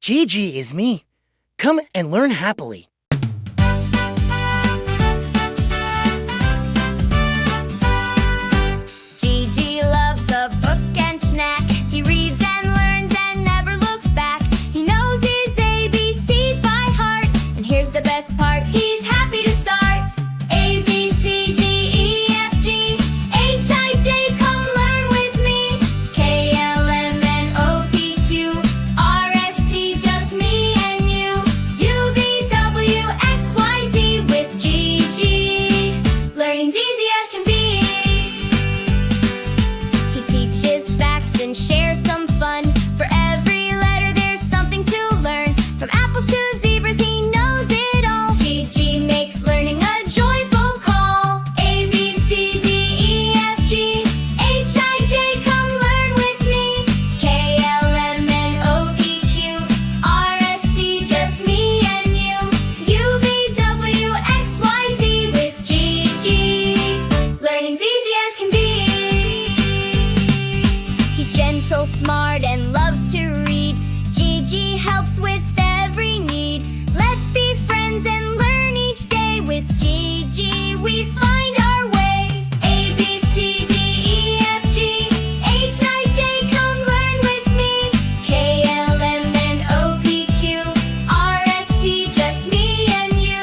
Gege is me. Come and learn happily. Gege loves a book and snack. He reads and learns and never looks back. He knows his ABCs by heart. And here's the best part, he's happy to start. A, B, C, D, E, F, G, H, I, J, come learn with me. K, L, M, N, O, P, Q, R, S, T, just me and you. U, V, W, X, Y, Z with Gege. Learning's easy as can be. He teaches facts and shares some fun. For every letter there's something to learn. From apples to zebras he knows it all. Gege makes learning a joyful call. A, B, C, D, E, F, G, H, I, J, come learn with me. K, L, M, N, O, P, Q, R, S, T, just me and you. U, V, W, X, Y, Z with Gege. Learning's easy as can be. He's gentle, smart, and loves to read. Gege helps with every need. Let's be friends and learn each day. With Gege we find our way. A, B, C, D, E, F, G, H, I, J, come learn with me. K, L, M, N, O, P, Q, R, S, T, just me and you.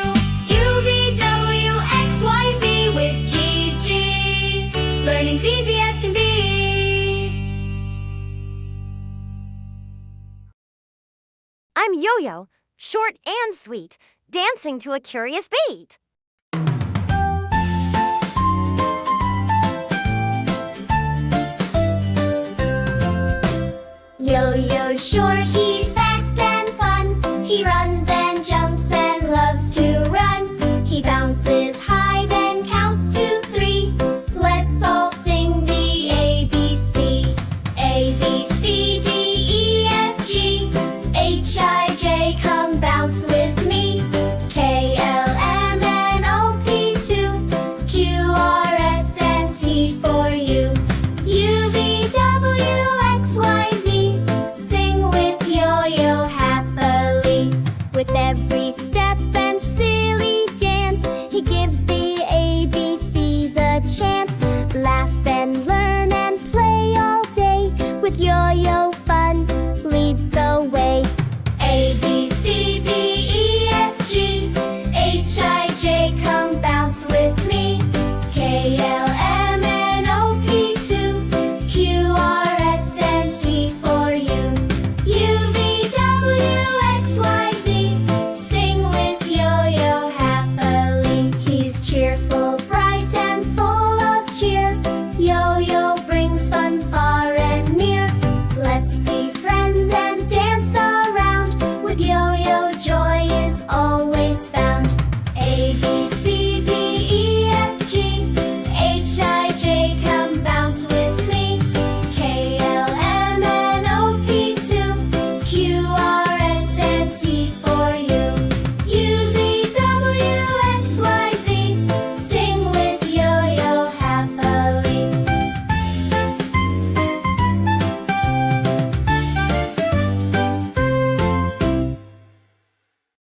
U, V, W, X, Y, Z with Gege. Learning's easy as can be. I'm Yoyo, short and sweet, dancing to a curious beat.